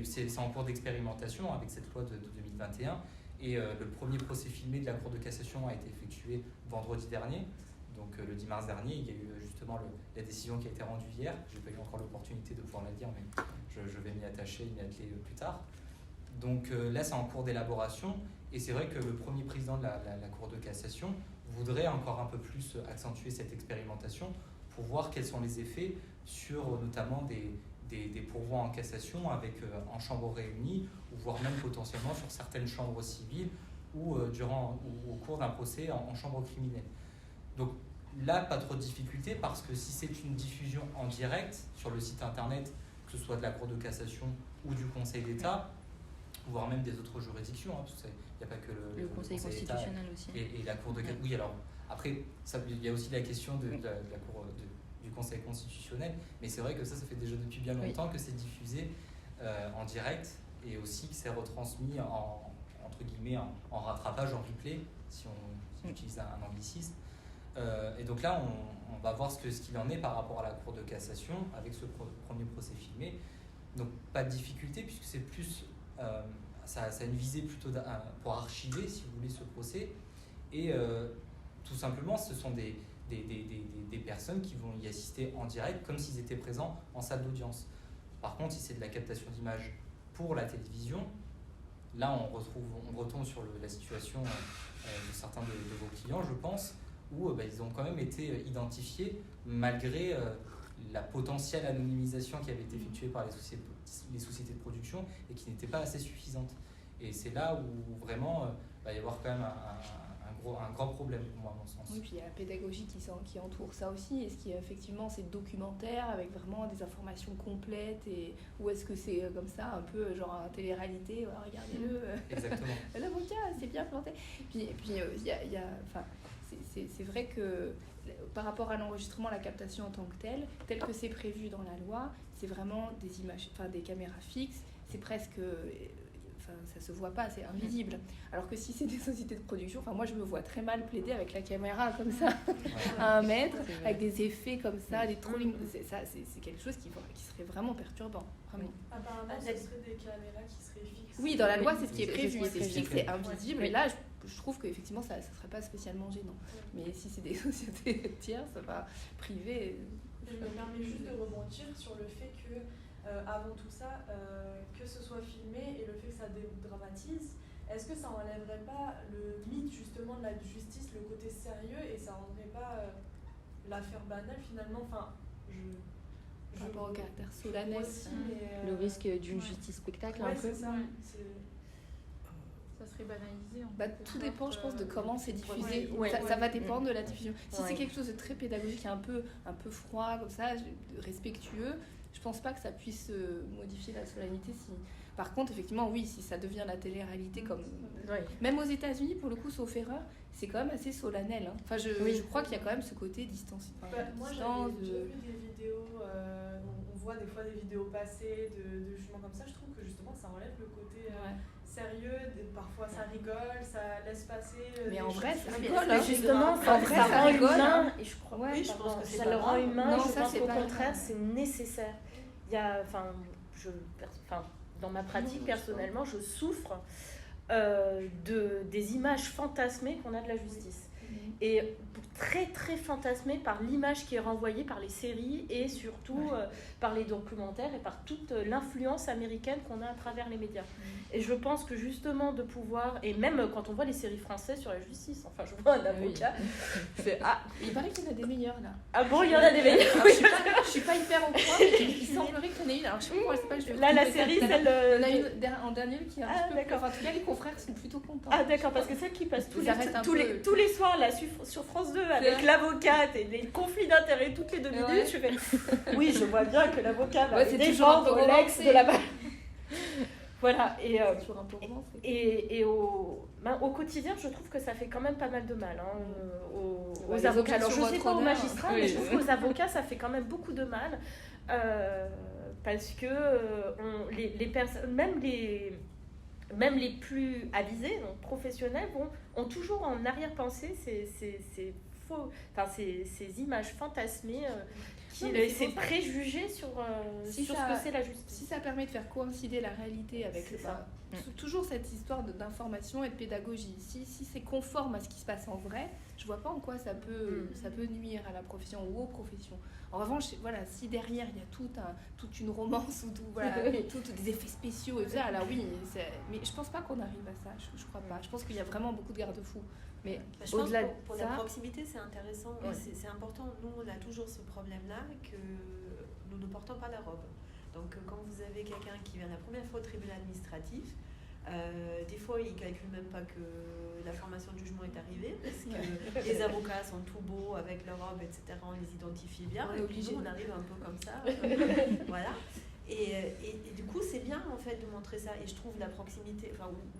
c'est en cours d'expérimentation avec cette loi de 2021, et le premier procès filmé de la Cour de cassation a été effectué vendredi dernier. Donc le 10 mars dernier, il y a eu justement la décision qui a été rendue hier. Je n'ai pas eu encore l'opportunité de pouvoir la dire, mais je vais m'y attacher, m'y atteler plus tard. Donc là, c'est en cours d'élaboration. Et c'est vrai que le premier président de la Cour de cassation voudrait encore un peu plus accentuer cette expérimentation pour voir quels sont les effets sur notamment des pourvois en cassation en chambre réunie, ou voire même potentiellement sur certaines chambres civiles ou au cours d'un procès en chambre criminelle. Donc là, pas trop de difficultés, parce que si c'est une diffusion en direct sur le site internet, que ce soit de la Cour de cassation ou du Conseil d'État, voire même des autres juridictions, parce qu'il n'y a pas que le Conseil constitutionnel aussi. Et la Cour de cassation. Oui, alors après, il y a aussi la question de la Cour du Conseil constitutionnel, mais c'est vrai que ça fait déjà depuis bien longtemps que c'est diffusé en direct, et aussi que c'est retransmis entre guillemets en rattrapage, en replay, si on utilise un anglicisme. Et donc là, on va voir ce qu'il en est par rapport à la Cour de cassation avec ce premier procès filmé. Donc pas de difficulté, puisque c'est plus ça a une visée plutôt pour archiver, si vous voulez, ce procès. Et tout simplement, ce sont des des personnes qui vont y assister en direct comme s'ils étaient présents en salle d'audience. Par contre, si c'est de la captation d'image pour la télévision, là on retombe sur la situation de certains de vos clients, je pense, où ils ont quand même été identifiés malgré la potentielle anonymisation qui avait été effectuée par les sociétés de production et qui n'était pas assez suffisante. Et c'est là où vraiment il va y avoir quand même un grand problème pour moi, à mon sens. Oui, puis il y a la pédagogie qui entoure ça aussi. Est-ce qu'il y a effectivement ces documentaires avec vraiment des informations complètes ou est-ce que c'est comme ça, un peu genre un télé-réalité, regardez-le, Exactement. l'avocat c'est bien planté. Puis c'est vrai que par rapport à l'enregistrement, la captation en tant que telle que c'est prévu dans la loi, c'est vraiment des images, des caméras fixes, c'est presque... ça se voit pas, c'est invisible. Alors que si c'est des sociétés de production, moi je me vois très mal plaider avec la caméra comme ça, à 1 mètre, avec des effets comme ça, des trolling. C'est quelque chose qui serait vraiment perturbant. Vraiment. Apparemment, ce serait des caméras qui seraient fixes. Oui, dans la loi, c'est ce qui est prévu. C'est fixe, c'est prévu. invisible. Ouais. Et là, je trouve qu'effectivement, ça ne serait pas spécialement gênant. Mais si c'est des sociétés tierces, privées... Je me permets juste de rebondir sur le fait que avant tout ça, que ce soit filmé et le fait que ça dédramatise, est-ce que ça enlèverait pas le mythe justement de la justice, le côté sérieux, et ça rendrait pas l'affaire banale finalement? Par rapport au caractère solennel. Aussi, mais, Le risque d'une justice spectacle, un peu. c'est ça. Ça serait banalisé. En fait, Tout dépend, je pense, de comment c'est diffusé. Ouais. Ça va dépendre de la diffusion. Si Ouais. c'est quelque chose de très pédagogique, un peu froid, comme ça, respectueux, je pense pas que ça puisse modifier la solennité. Par contre, effectivement, oui, si ça devient la télé-réalité, comme même aux États-Unis, pour le coup, sauf erreur, c'est quand même assez solennel. Hein. Je crois qu'il y a quand même ce côté distance. Moi, j'avais déjà vu des vidéos, on voit des fois des vidéos passées de jugements comme ça. Je trouve que justement, ça enlève le côté sérieux. Parfois, ça rigole, ça laisse passer. Mais en vrai, ça Mais rigole. justement, En vrai, ça ça rend rigole. humain, et je crois Oui, je pense que c'est ça pas le rend grave. humain. Non, Je ça, pense c'est qu'au pas contraire, grave. c'est nécessaire. Il y a, dans ma pratique personnellement, je souffre des images fantasmées qu'on a de la justice. Et très très fantasmée par l'image qui est renvoyée par les séries et surtout par les documentaires et par toute l'influence américaine qu'on a à travers les médias. Et je pense que justement de pouvoir, et même quand on voit les séries françaises sur la justice, je vois un avocat, je fais Il paraît qu'il y en a des meilleurs là. ah bon, il y en a des meilleurs. Alors, je suis pas hyper au courant, mais il semblerait qu'il y en ait une. Alors je sais pas pourquoi, je sais pas, je vais Là, la retrouver ça série, tout à l'heure. celle. Il y en a une en dernier qui est un petit peu. d'accord. Enfin, en tout cas, les confrères sont plutôt contents. Ah d'accord, parce que celle qui passe tous Ils arrêtent un peu. tous les soirs là, sur France 2 avec vrai. l'avocate et les conflits d'intérêts toutes les 2 minutes, Ouais. je fais oui, je vois bien que l'avocat va Ouais, me c'est toujours un défendre peu l'ex romancé. de la voilà, et, C'est toujours un peu romancé. et au quotidien, je trouve que ça fait quand même pas mal de mal aux les avocats. Alors, objections je sais pas aux votre honneur. magistrats, mais je trouve qu'aux avocats, ça fait quand même beaucoup de mal. Parce que les personnes, même les plus avisés, donc professionnels, ont toujours en arrière-pensée ces faux, ces images fantasmées, Non, mais c'est ces pour ça. préjugés sur Si ce ça- que c'est la justice. Si ça permet de faire coïncider la réalité avec C'est ça. toujours cette histoire d'information et de pédagogie, si c'est conforme à ce qui se passe en vrai, je vois pas en quoi ça peut nuire à la profession ou aux professions. En revanche, voilà, si derrière il y a toute une romance ou des effets spéciaux et tout ça, alors oui, mais je pense pas qu'on arrive à ça, je crois pas. Je pense qu'il y a vraiment beaucoup de garde-fous. Mais Je pense Au-delà que de pour ça- la proximité, c'est intéressant et Ouais. c'est important. Nous, on a toujours ce problème-là que nous ne portons pas la robe. Donc, quand vous avez quelqu'un qui vient la première fois au tribunal administratif, des fois, il ne calcule même pas que la formation de jugement est arrivée parce que les avocats sont tout beaux avec leur robe, etc. On les identifie bien. On est Et puis, obligé. nous, on arrive un peu comme ça. Voilà. Et du coup, c'est bien en fait de montrer ça. Et je trouve la proximité,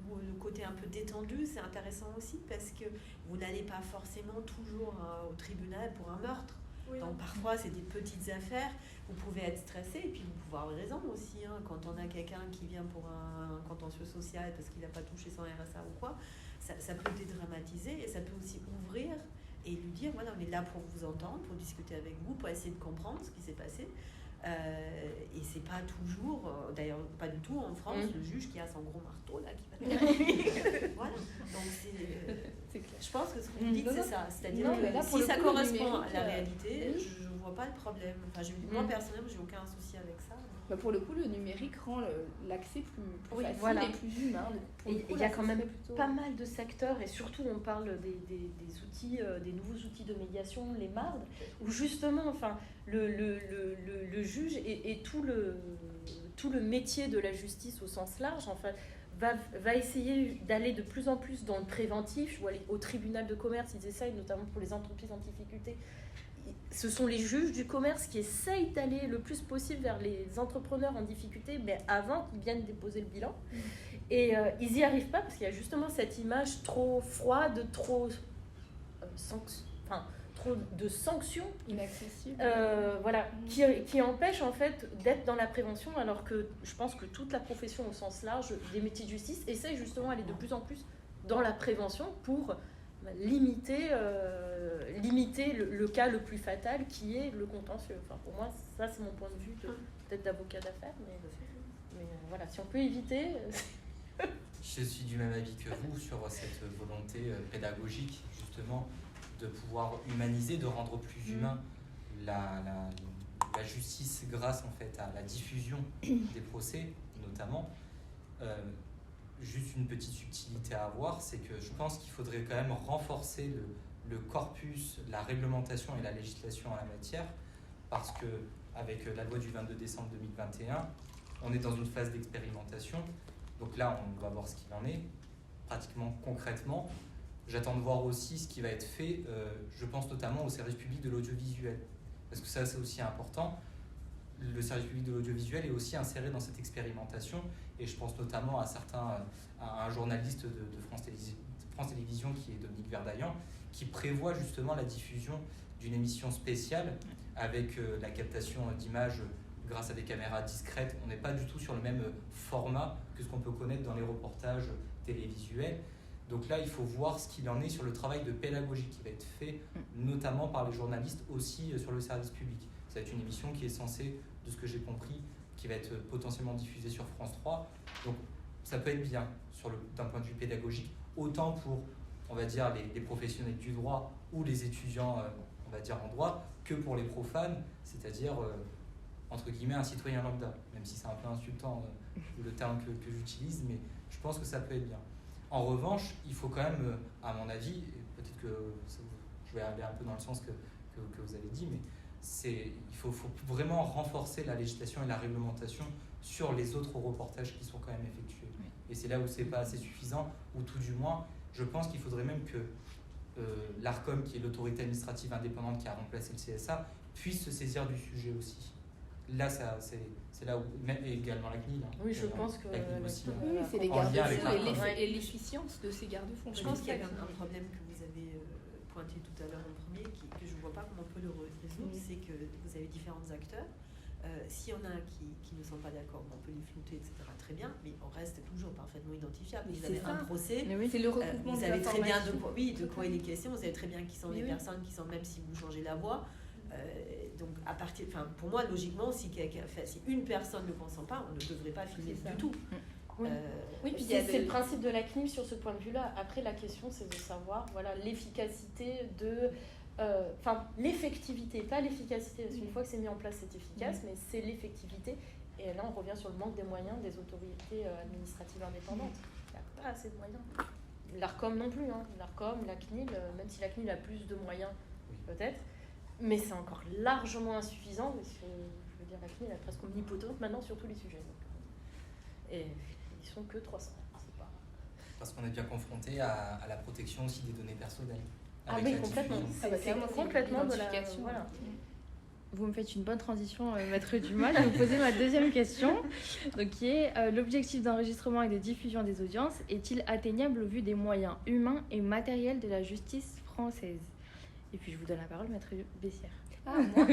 ou le côté un peu détendu, c'est intéressant aussi parce que vous n'allez pas forcément toujours au tribunal pour un meurtre. Oui. Donc parfois, c'est des petites affaires. Vous pouvez être stressé et puis vous pouvez avoir raison aussi. Quand on a quelqu'un qui vient pour un contentieux social parce qu'il n'a pas touché son RSA ou quoi, ça peut dédramatiser et ça peut aussi ouvrir et lui dire voilà, on est là pour vous entendre, pour discuter avec vous, pour essayer de comprendre ce qui s'est passé. Et c'est pas toujours, d'ailleurs pas du tout en France, le juge qui a son gros marteau là qui va voilà. Donc C'est clair. Je pense que ce que vous dites, Non, c'est non. ça. C'est-à-dire Non, mais que là, pour si le ça coup, le correspond à numérique, la réalité, oui. je ne vois pas le problème. Enfin, moi, personnellement, j'ai aucun souci avec ça. Bah, pour le coup, le numérique rend l'accès plus Oui, facile voilà. et plus humain. Donc, pour Et le coup, il y là, a quand ça même serait plutôt- pas mal de secteurs, et surtout on parle des outils, des nouveaux outils de médiation, les MARD, où justement enfin, le juge et tout le métier de la justice au sens large enfin, va essayer d'aller de plus en plus dans le préventif. Je vois au tribunal de commerce, ils essayent, notamment pour les entreprises en difficulté. Ce sont les juges du commerce qui essayent d'aller le plus possible vers les entrepreneurs en difficulté, mais avant qu'ils viennent déposer le bilan. Et ils n'y arrivent pas parce qu'il y a justement cette image trop froide, trop de sanctions, inaccessible. voilà, qui empêche en fait d'être dans la prévention, alors que je pense que toute la profession au sens large des métiers de justice essaye justement d'aller de plus en plus dans la prévention pour limiter le cas le plus fatal qui est le contentieux. Enfin, pour moi, ça c'est mon point de vue peut-être d'avocat d'affaires, mais voilà, si on peut éviter. Je suis du même avis que vous sur cette volonté pédagogique, justement, de pouvoir humaniser, de rendre plus humain la justice grâce en fait à la diffusion des procès, notamment. Juste une petite subtilité à avoir, c'est que je pense qu'il faudrait quand même renforcer le corpus, la réglementation et la législation en la matière, parce que avec la loi du 22 décembre 2021, on est dans une phase d'expérimentation. Donc là, on va voir ce qu'il en est, pratiquement concrètement. J'attends de voir aussi ce qui va être fait, je pense notamment au service public de l'audiovisuel, parce que ça, c'est aussi important. Le service public de l'audiovisuel est aussi inséré dans cette expérimentation, et je pense notamment à un journaliste de France Télévisions, qui est Dominique Verdaillan, qui prévoit justement la diffusion d'une émission spéciale avec la captation d'images grâce à des caméras discrètes. On n'est pas du tout sur le même format que ce qu'on peut connaître dans les reportages télévisuels. Donc là, il faut voir ce qu'il en est sur le travail de pédagogie qui va être fait, notamment par les journalistes, aussi sur le service public. Ça va être une émission qui est censée, de ce que j'ai compris, qui va être potentiellement diffusée sur France 3. Donc ça peut être bien d'un point de vue pédagogique, autant pour, on va dire, les professionnels du droit ou les étudiants, on va dire, en droit, que pour les profanes, c'est-à-dire, entre guillemets, un citoyen lambda, même si c'est un peu insultant le terme que j'utilise, mais je pense que ça peut être bien. En revanche, il faut quand même, à mon avis, et peut-être que je vais aller un peu dans le sens que vous avez dit, mais il faut vraiment renforcer la législation et la réglementation sur les autres reportages qui sont quand même effectués. Oui. Et c'est là où c'est pas assez suffisant, ou tout du moins, je pense qu'il faudrait même que l'ARCOM, qui est l'autorité administrative indépendante qui a remplacé le CSA, puisse se saisir du sujet aussi. Là, c'est là où, même également la CNIL. Oui, je pense que aussi, oui, c'est les garde-fous et l'efficience de ces garde-fous. Je pense qu'il y a un problème que vous avez pointé tout à l'heure en premier, que je ne vois pas comment on peut le résoudre, c'est que vous avez différents acteurs. S'il y en a qui ne sont pas d'accord, on peut les flouter, etc. Très bien, mais on reste toujours parfaitement identifiable. Vous avez un procès, c'est le recoupement vous avez très bien de quoi il est question, vous savez très bien qui sont les personnes qui sont, même si vous changez la voix. Donc, pour moi, logiquement, si une personne ne consent pas, on ne devrait pas filmer du tout. Oui, puis c'est le principe de la CNIL sur ce point de vue-là. Après, la question, c'est de savoir l'efficacité l'effectivité, pas l'efficacité, parce qu'une fois que c'est mis en place, c'est efficace, mais c'est l'effectivité. Et là, on revient sur le manque des moyens des autorités administratives indépendantes. Il n'y a pas assez de moyens. L'ARCOM non plus, l'ARCOM, la CNIL, même si la CNIL a plus de moyens, peut-être, mais c'est encore largement insuffisant, parce que, je veux dire, la CNIL est presque omnipotente maintenant sur tous les sujets. Et ils sont que 300. Parce qu'on est bien confronté à la protection aussi des données personnelles. Ah oui, complètement. C'est complètement de la... Voilà. Vous me faites une bonne transition, Maître Dumas. Je vais vous poser ma deuxième question, donc, qui est l'objectif d'enregistrement et de diffusion des audiences est-il atteignable au vu des moyens humains et matériels de la justice française? Et puis je vous donne la parole, Maître Bessière. Ah, moi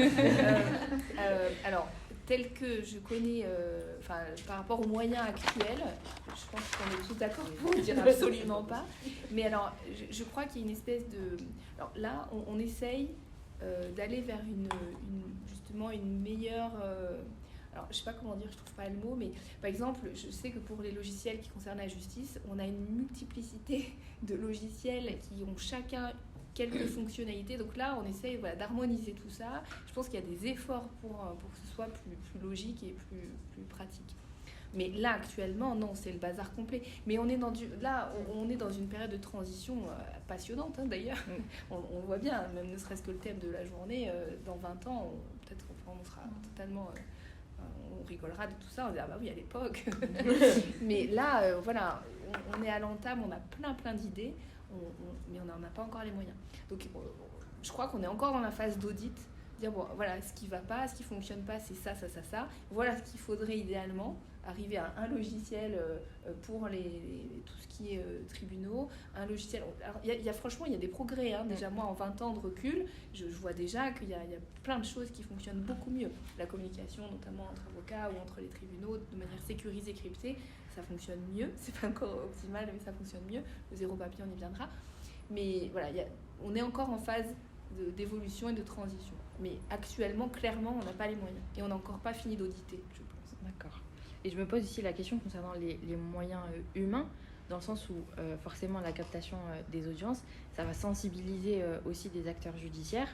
alors, tel que je connais, par rapport aux moyens actuels, je pense qu'on est tous d'accord pour dire absolument pas. Mais alors, je crois qu'il y a une espèce de... Alors là, on essaye d'aller vers justement une meilleure alors je sais pas comment dire, je trouve pas le mot, mais par exemple, je sais que pour les logiciels qui concernent la justice, on a une multiplicité de logiciels qui ont chacun quelques fonctionnalités. Donc là, on essaye d'harmoniser tout ça. Je pense qu'il y a des efforts pour que ce soit plus logique et plus pratique. Mais là, actuellement, non, c'est le bazar complet. Mais on est dans une période de transition passionnante, hein, d'ailleurs. On voit bien, même ne serait-ce que le thème de la journée, dans 20 ans, peut-être qu'on sera totalement... on rigolera de tout ça, on va dire, ah bah oui, à l'époque. Mais là, voilà, on est à l'entame, on a plein d'idées, mais on n'en a pas encore les moyens. Donc, je crois qu'on est encore dans la phase d'audit. Dire, bon, voilà, ce qui ne va pas, ce qui ne fonctionne pas, c'est ça. Voilà ce qu'il faudrait idéalement. Arriver à un logiciel pour tout ce qui est tribunaux, un logiciel... Franchement, il y a des progrès. Hein. Déjà, moi, en 20 ans de recul, je vois déjà qu'il y a plein de choses qui fonctionnent beaucoup mieux. La communication, notamment entre avocats ou entre les tribunaux, de manière sécurisée, cryptée, ça fonctionne mieux. C'est pas encore optimal, mais ça fonctionne mieux. Le zéro papier, on y viendra. Mais voilà, on est encore en phase d'évolution et de transition. Mais actuellement, clairement, on n'a pas les moyens. Et on n'a encore pas fini d'auditer, je pense. D'accord. Et je me pose aussi la question concernant les moyens humains, dans le sens où forcément la captation des audiences, ça va sensibiliser aussi des acteurs judiciaires.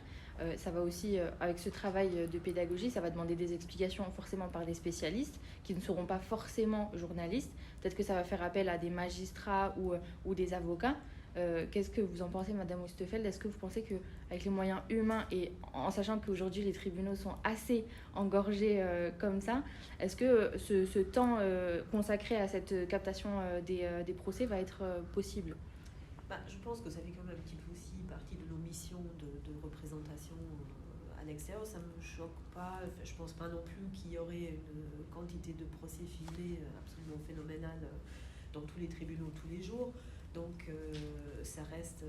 Ça va aussi, avec ce travail de pédagogie, ça va demander des explications forcément par des spécialistes qui ne seront pas forcément journalistes. Peut-être que ça va faire appel à des magistrats ou des avocats. Qu'est-ce que vous en pensez, Madame Oesterfeld? Est-ce que vous pensez qu'avec les moyens humains et en sachant qu'aujourd'hui les tribunaux sont assez engorgés comme ça, est-ce que ce temps consacré à cette captation des procès va être possible? Je pense que ça fait quand même un petit peu aussi partie de nos missions de représentation à l'extérieur. Ça ne me choque pas. Je ne pense pas non plus qu'il y aurait une quantité de procès filmés absolument phénoménale dans tous les tribunaux tous les jours. Donc ça reste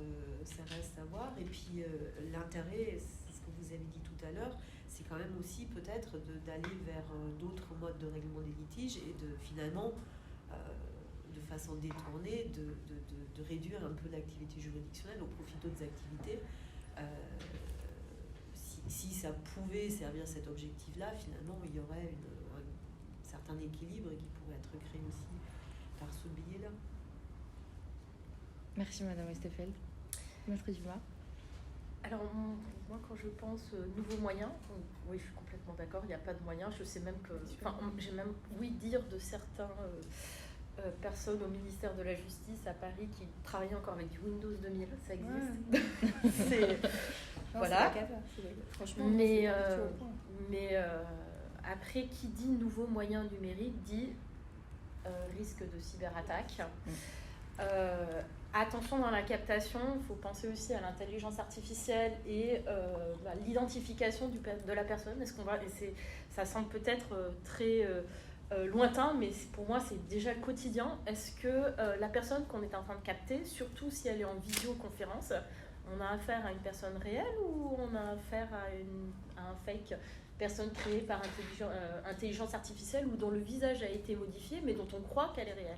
à voir. Et puis l'intérêt, c'est ce que vous avez dit tout à l'heure, c'est quand même aussi peut-être d'aller vers d'autres modes de règlement des litiges et de finalement, de façon détournée, de réduire un peu l'activité juridictionnelle au profit d'autres activités. Si ça pouvait servir cet objectif-là, finalement, il y aurait un certain équilibre qui pourrait être créé aussi par ce biais-là. Merci Madame Oesterfeld. Maître Dumas. Alors moi quand je pense nouveaux moyens, oui je suis complètement d'accord, il n'y a pas de moyens, je sais même que, j'ai même ouï dire de certains personnes au ministère de la Justice à Paris qui travaillent encore avec du Windows 2000, ça existe. Ouais. Voilà. Franchement, mais après qui dit nouveaux moyens numériques dit risque de cyberattaque. Attention dans la captation, il faut penser aussi à l'intelligence artificielle et l'identification de la personne. Ça semble peut-être très lointain, mais pour moi c'est déjà le quotidien. Est-ce que la personne qu'on est en train de capter, surtout si elle est en visioconférence, on a affaire à une personne réelle ou on a affaire à un fake, personne créée par intelligence artificielle ou dont le visage a été modifié mais dont on croit qu'elle est réelle?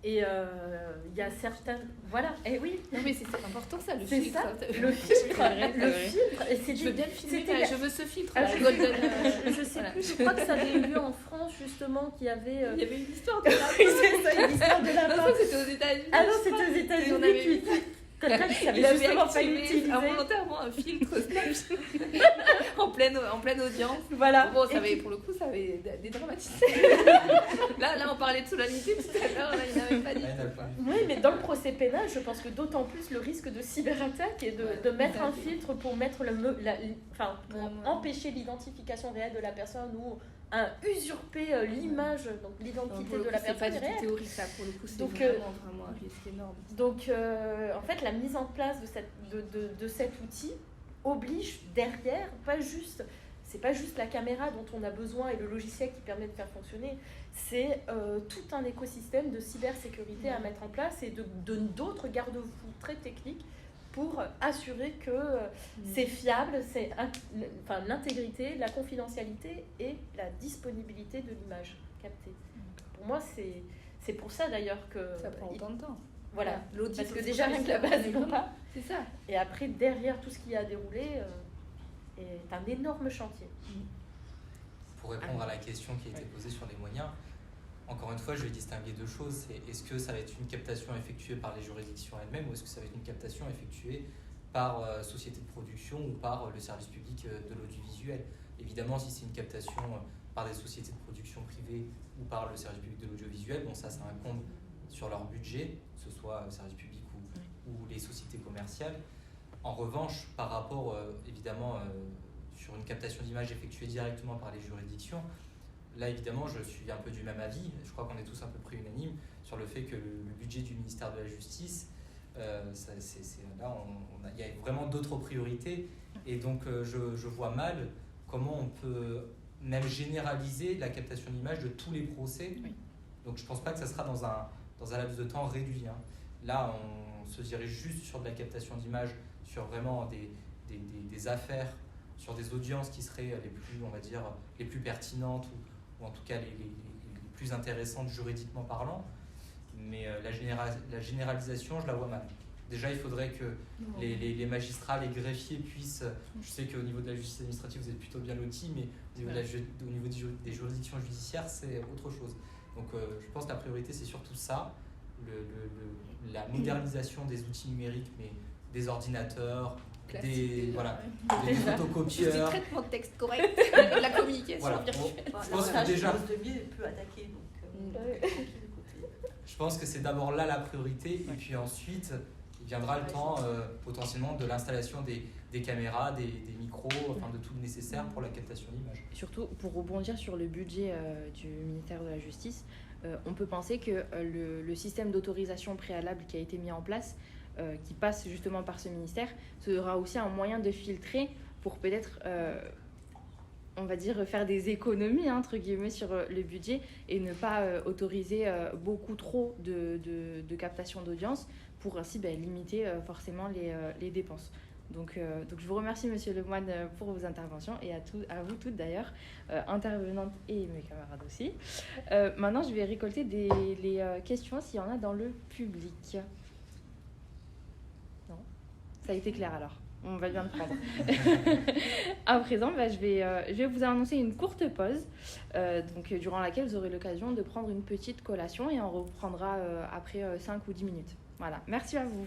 Et il y a certaines... Voilà, et oui. Non mais c'est important ça, le c'est filtre. Ça, le filtre. Et je veux bien le filmer, je veux ce filtre. Je sais plus, je crois que ça avait eu lieu en France justement, qu'il y avait... Il y avait une histoire de lapin. C'est ça, une histoire de lapin. Non, c'était aux États-Unis. Ah non, c'était aux États-Unis. Quelqu'un qui savait justement pas l'utiliser. Involontairement un filtre en pleine audience. Voilà. Bon, pour le coup, ça avait dédramatisé. là, on parlait de solennité tout à l'heure, là, il n'avait pas dit. Oui, mais dans le procès pénal, je pense que d'autant plus le risque de cyberattaque et de mettre un filtre pour mettre pour empêcher l'identification réelle de la personne ou usurper l'image, donc l'identité de la personne. C'est pas du tout théorique ça, pour le coup, c'est vraiment un risque énorme. Donc en fait, la mise en place de cet outil oblige derrière, c'est pas juste la caméra dont on a besoin et le logiciel qui permet de faire fonctionner, c'est tout un écosystème de cybersécurité à mettre en place et d'autres garde-fous très techniques pour assurer que c'est fiable, c'est l'intégrité, la confidentialité et la disponibilité de l'image captée. Pour moi, c'est pour ça d'ailleurs que... Ça prend autant de temps. Voilà, l'audit, parce que déjà rien que la base, c'est ça. Et après, derrière tout ce qui a déroulé est un énorme chantier. pour répondre à la question qui a été posée sur les moyens, encore une fois, je vais distinguer deux choses. C'est est-ce que ça va être une captation effectuée par les juridictions elles-mêmes ou est-ce que ça va être une captation effectuée par société de production ou par le service public de l'audiovisuel. Évidemment, si c'est une captation par des sociétés de production privées ou par le service public de l'audiovisuel, bon, ça incombe sur leur budget, que ce soit le service public ou les sociétés commerciales. En revanche, par rapport, évidemment, sur une captation d'image effectuée directement par les juridictions, là, évidemment, je suis un peu du même avis. Je crois qu'on est tous à peu près unanimes sur le fait que le budget du ministère de la Justice, là, il y a vraiment d'autres priorités. Et donc, je vois mal comment on peut même généraliser la captation d'image de tous les procès. Oui. Donc, je ne pense pas que ça sera dans un laps de temps réduit. Là, on se dirige juste sur de la captation d'image, sur vraiment des affaires, sur des audiences qui seraient les plus, on va dire, les plus pertinentes ou en tout cas les plus intéressantes juridiquement parlant. Mais la généralisation, je la vois mal. Déjà, il faudrait que les magistrats, les greffiers puissent... Je sais qu'au niveau de la justice administrative, vous êtes plutôt bien lotis, mais au niveau des juridictions judiciaires, c'est autre chose. Donc, je pense que la priorité, c'est surtout ça, la modernisation des outils numériques, mais des ordinateurs, des photocopieurs. Du traitement de texte correct, de la communication virtuelle. Je pense que déjà... de mieux peut attaquer, donc Je pense que c'est d'abord là la priorité, et puis ensuite, il viendra le temps potentiellement de l'installation des caméras, des micros, enfin de tout le nécessaire pour la captation d'image. Surtout, pour rebondir sur le budget du ministère de la Justice, on peut penser que le système d'autorisation préalable qui a été mis en place, qui passe justement par ce ministère, sera aussi un moyen de filtrer pour peut-être... on va dire, faire des économies, entre guillemets, sur le budget et ne pas autoriser beaucoup trop de captation d'audience pour ainsi limiter forcément les dépenses. Donc je vous remercie, Monsieur Lemoine, pour vos interventions et à vous toutes d'ailleurs, intervenantes et mes camarades aussi. Maintenant, je vais récolter les questions s'il y en a dans le public. Non ? Ça a été clair alors. On va bien le prendre. À présent, je vais vous annoncer une courte pause, durant laquelle vous aurez l'occasion de prendre une petite collation et on reprendra après 5 ou 10 minutes. Voilà, merci à vous.